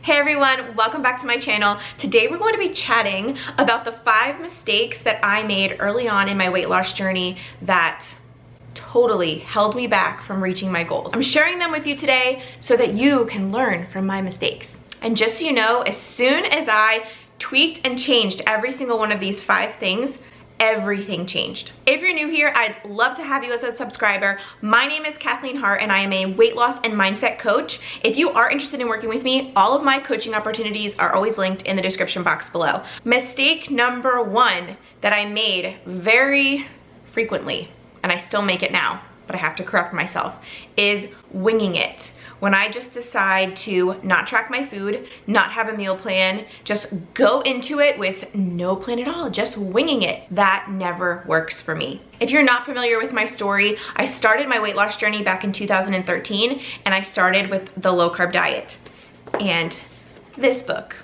Hey everyone, welcome back to my channel. Today we're going to be chatting about the 5 mistakes that I made early on in my weight loss journey that totally held me back from reaching my goals. I'm sharing them with you today so that you can learn from my mistakes. And just so you know, as soon as I tweaked and changed every single one of these 5 things, everything changed. If you're new here, I'd love to have you as a subscriber. My name is Kathleen Hart and I am a weight loss and mindset coach. If you are interested in working with me, all of my coaching opportunities are always linked in the description box below. Mistake number 1 that I made very frequently, and I still make it now, but I have to correct myself, is winging it. When I just decide to not track my food, not have a meal plan, just go into it with no plan at all, just winging it, that never works for me. If you're not familiar with my story, I started my weight loss journey back in 2013, and I started with the low carb diet. And this book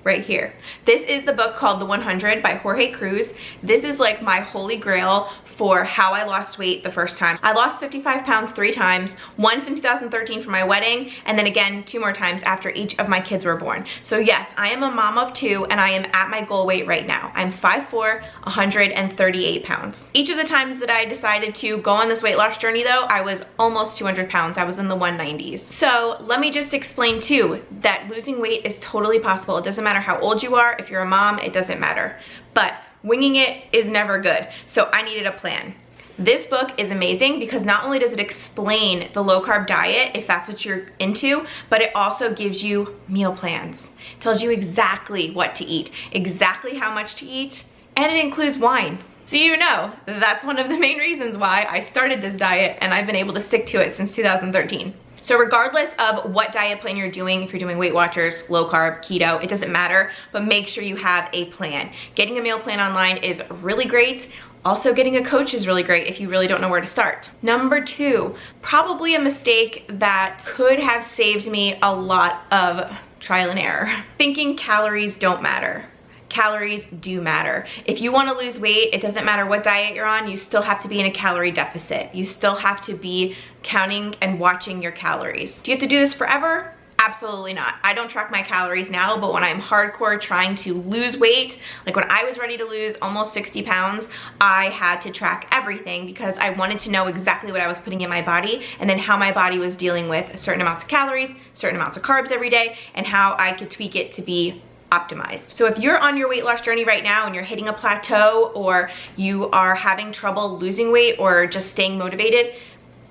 right here. This is the book called The 100 by Jorge Cruz. This is like my holy grail for how I lost weight the first time. I lost 55 pounds 3 times, once in 2013 for my wedding, and then again 2 more times after each of my kids were born. So yes, I am a mom of 2 and I am at my goal weight right now. I'm 5'4", 138 pounds. Each of the times that I decided to go on this weight loss journey though, I was almost 200 pounds. I was in the 190s. So let me just explain too, that losing weight is totally possible. It doesn't matter how old you are. If you're a mom, it doesn't matter. But winging it is never good. So I needed a plan. This book is amazing because not only does it explain the low carb diet, if that's what you're into, but it also gives you meal plans. It tells you exactly what to eat, exactly how much to eat, and it includes wine. So you know, that's one of the main reasons why I started this diet and I've been able to stick to it since 2013. So regardless of what diet plan you're doing, if you're doing Weight Watchers, low carb, keto, it doesn't matter, but make sure you have a plan. Getting a meal plan online is really great. Also getting a coach is really great if you really don't know where to start. Number 2, probably a mistake that could have saved me a lot of trial and error. Thinking calories don't matter. Calories do matter. If you want to lose weight, it doesn't matter what diet you're on, you still have to be in a calorie deficit. You still have to be counting and watching your calories. Do you have to do this forever? Absolutely not. I don't track my calories now, but when I'm hardcore trying to lose weight, like when I was ready to lose almost 60 pounds, I had to track everything because I wanted to know exactly what I was putting in my body and then how my body was dealing with certain amounts of calories, certain amounts of carbs every day, and how I could tweak it to be optimized. So if you're on your weight loss journey right now and you're hitting a plateau or you are having trouble losing weight or just staying motivated,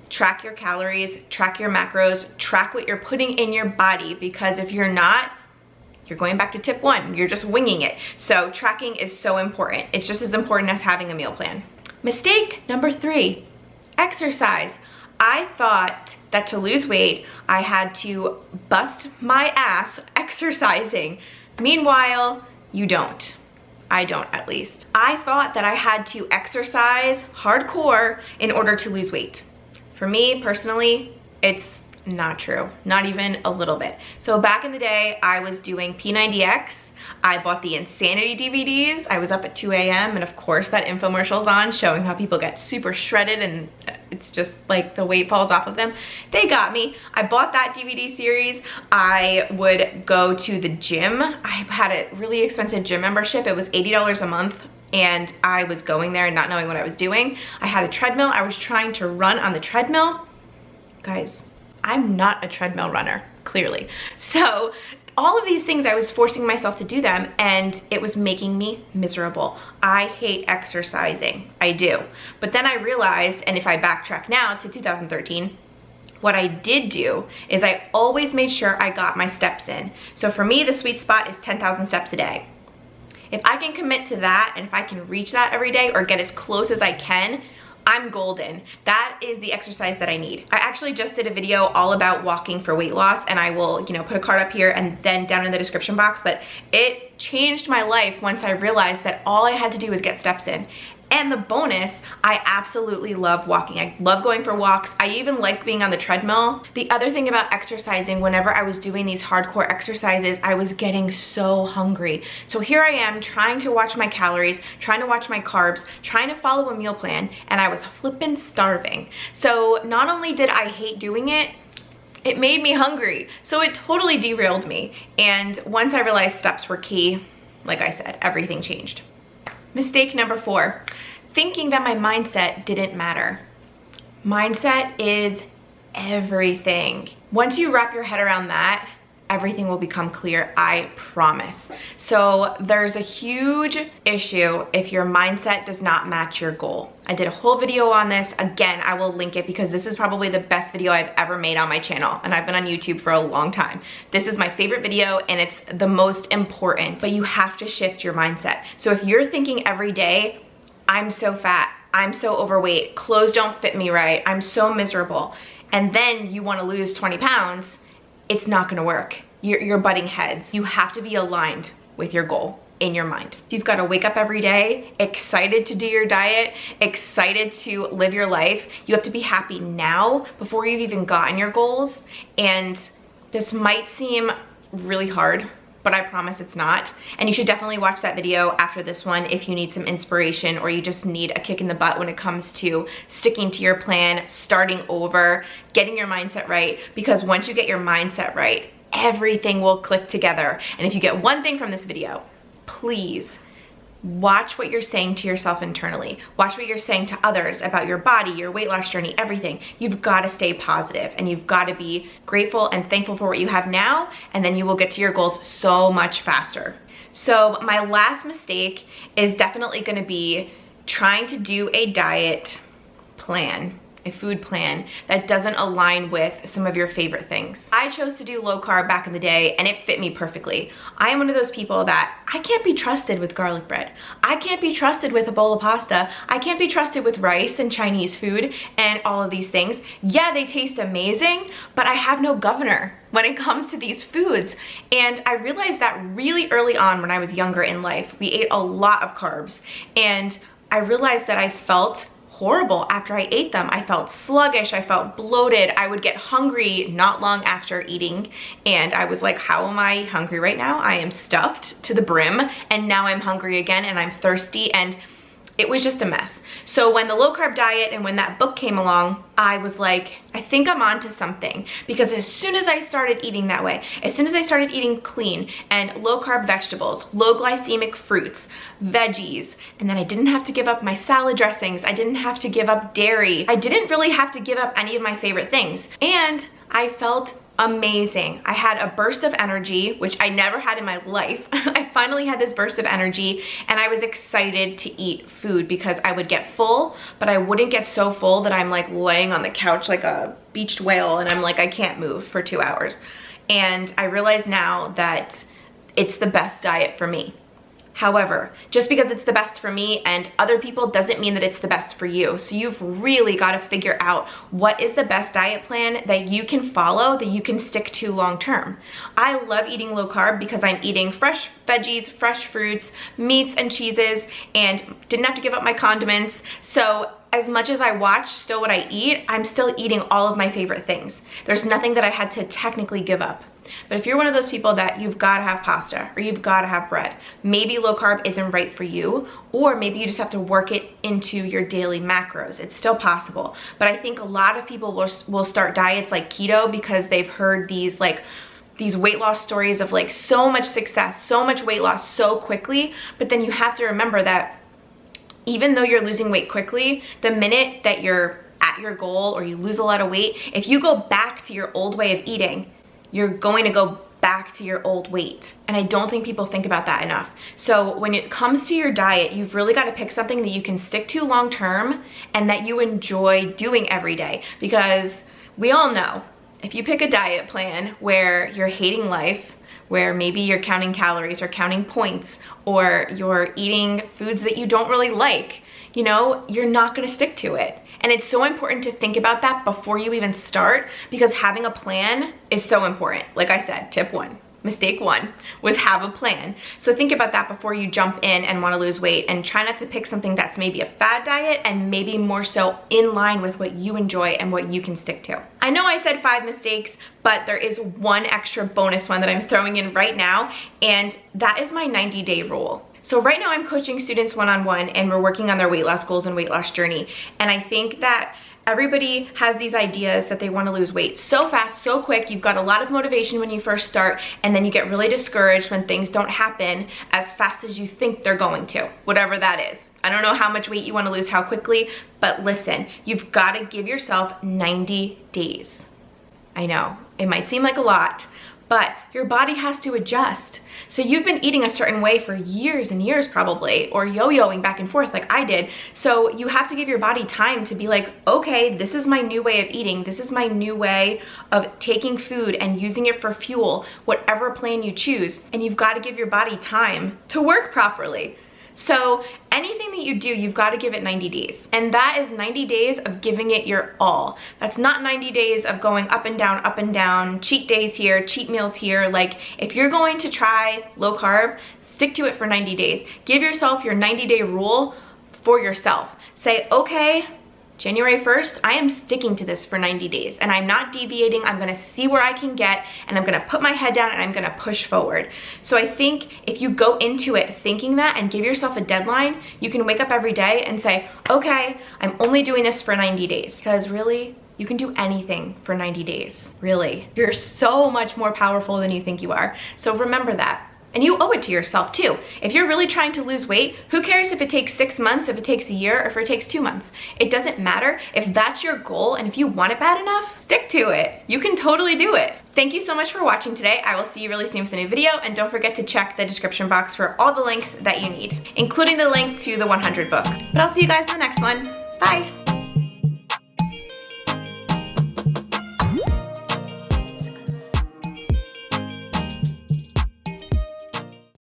track your calories, track your macros, track what you're putting in your body, because if you're not, you're going back to tip 1, you're just winging it. So tracking is so important. It's just as important as having a meal plan. Mistake number 3, exercise. I thought that to lose weight, I had to bust my ass exercising. Meanwhile, you don't. I don't, at least. I thought that I had to exercise hardcore in order to lose weight. For me, personally, it's not true. Not even a little bit. So back in the day, I was doing P90X. I bought the Insanity DVDs. I was up at 2 a.m. and of course that infomercial's on showing how people get super shredded and it's just like the weight falls off of them. They got me. I bought that DVD series. I would go to the gym. I had a really expensive gym membership. It was $80 a month. And I was going there and not knowing what I was doing. I had a treadmill. I was trying to run on the treadmill. Guys, I'm not a treadmill runner, clearly. So all of these things, I was forcing myself to do them and it was making me miserable. I hate exercising, I do. But then I realized, and if I backtrack now to 2013, what I did do is I always made sure I got my steps in. So for me, the sweet spot is 10,000 steps a day. If I can commit to that and if I can reach that every day or get as close as I can, I'm golden. That is the exercise that I need. I actually just did a video all about walking for weight loss and I will, put a card up here and then down in the description box, but it changed my life once I realized that all I had to do was get steps in. And the bonus, I absolutely love walking. I love going for walks. I even like being on the treadmill. The other thing about exercising, whenever I was doing these hardcore exercises, I was getting so hungry. So here I am trying to watch my calories, trying to watch my carbs, trying to follow a meal plan, and I was flippin' starving. So not only did I hate doing it, it made me hungry. So it totally derailed me. And once I realized steps were key, like I said, everything changed. Mistake number 4, thinking that my mindset didn't matter. Mindset is everything. Once you wrap your head around that, everything will become clear, I promise. So there's a huge issue if your mindset does not match your goal. I did a whole video on this. Again, I will link it because this is probably the best video I've ever made on my channel, and I've been on YouTube for a long time. This is my favorite video and it's the most important, but you have to shift your mindset. So if you're thinking every day, I'm so fat, I'm so overweight, clothes don't fit me right, I'm so miserable, and then you wanna lose 20 pounds, it's not gonna work. You're butting heads. You have to be aligned with your goal in your mind. You've gotta wake up every day excited to do your diet, excited to live your life. You have to be happy now before you've even gotten your goals. And this might seem really hard, but I promise it's not. And you should definitely watch that video after this one if you need some inspiration or you just need a kick in the butt when it comes to sticking to your plan, starting over, getting your mindset right. Because once you get your mindset right, everything will click together. And if you get one thing from this video, please watch what you're saying to yourself internally. Watch what you're saying to others about your body, your weight loss journey, everything. You've got to stay positive and you've got to be grateful and thankful for what you have now, and then you will get to your goals so much faster. So my last mistake is definitely going to be trying to do a diet plan, a food plan that doesn't align with some of your favorite things. I chose to do low carb back in the day and it fit me perfectly. I am one of those people that I can't be trusted with garlic bread. I can't be trusted with a bowl of pasta. I can't be trusted with rice and Chinese food and all of these things. Yeah, they taste amazing, but I have no governor when it comes to these foods. And I realized that really early on when I was younger in life. We ate a lot of carbs and I realized that I felt horrible after I ate them. I felt sluggish, I felt bloated, I would get hungry not long after eating, and I was like, how am I hungry right now? I am stuffed to the brim, and now I'm hungry again, and I'm thirsty, and it was just a mess. So when the low carb diet and when that book came along, I was like, I think I'm onto something. Because as soon as I started eating that way, as soon as I started eating clean and low carb vegetables, low glycemic fruits, veggies, and then I didn't have to give up my salad dressings, I didn't have to give up dairy, I didn't really have to give up any of my favorite things. And I felt amazing. I had a burst of energy, which I never had in my life. I finally had this burst of energy and I was excited to eat food because I would get full, but I wouldn't get so full that I'm like laying on the couch like a beached whale and I'm like, I can't move for 2 hours. And I realize now that it's the best diet for me. However, just because it's the best for me and other people doesn't mean that it's the best for you. So you've really got to figure out what is the best diet plan that you can follow, that you can stick to long term. I love eating low carb because I'm eating fresh veggies, fresh fruits, meats and cheeses, and didn't have to give up my condiments. So as much as I watch still what I eat, I'm still eating all of my favorite things. There's nothing that I had to technically give up. But if you're one of those people that you've got to have pasta or you've got to have bread, maybe low carb isn't right for you, or maybe you just have to work it into your daily macros. It's still possible. But I think a lot of people will start diets like keto because they've heard these weight loss stories of like so much success, so much weight loss so quickly. But then you have to remember that even though you're losing weight quickly, the minute that you're at your goal or you lose a lot of weight, if you go back to your old way of eating, you're going to go back to your old weight. And I don't think people think about that enough. So when it comes to your diet, you've really got to pick something that you can stick to long term and that you enjoy doing every day. Because we all know, if you pick a diet plan where you're hating life, where maybe you're counting calories or counting points, or you're eating foods that you don't really like, you know, you're not gonna stick to it. And it's so important to think about that before you even start, because having a plan is so important. Like I said, tip 1, mistake 1 was have a plan. So think about that before you jump in and wanna lose weight, and try not to pick something that's maybe a fad diet and maybe more so in line with what you enjoy and what you can stick to. I know I said 5 mistakes, but there is one extra bonus one that I'm throwing in right now, and that is my 90-day rule. So right now I'm coaching students one-on-one and we're working on their weight loss goals and weight loss journey. And I think that Everybody has these ideas that they want to lose weight so fast, so quick. You've got a lot of motivation when you first start, and then you get really discouraged when things don't happen as fast as you think they're going to, whatever that is. I don't know how much weight you want to lose, how quickly, but listen, you've got to give yourself 90 days. I know, it might seem like a lot, but your body has to adjust. So you've been eating a certain way for years and years probably, or yo-yoing back and forth like I did. So you have to give your body time to be like, okay, this is my new way of eating. This is my new way of taking food and using it for fuel, whatever plan you choose. And you've got to give your body time to work properly. So anything that you do, you've got to give it 90 days. And that is 90 days of giving it your all. That's not 90 days of going up and down, cheat days here, cheat meals here. Like, if you're going to try low carb, stick to it for 90 days. Give yourself your 90-day rule for yourself. Say, okay, January 1st, I am sticking to this for 90 days and I'm not deviating. I'm gonna see where I can get and I'm gonna put my head down and I'm gonna push forward. So I think if you go into it thinking that and give yourself a deadline, you can wake up every day and say, okay, I'm only doing this for 90 days. Because really, you can do anything for 90 days, really. You're so much more powerful than you think you are. So remember that. And you owe it to yourself too. If you're really trying to lose weight, who cares if it takes 6 months, if it takes a year, or if it takes 2 months? It doesn't matter. If that's your goal and if you want it bad enough, stick to it. You can totally do it. Thank you so much for watching today. I will see you really soon with a new video, and don't forget to check the description box for all the links that you need, including the link to the 100 book. But I'll see you guys in the next one. Bye.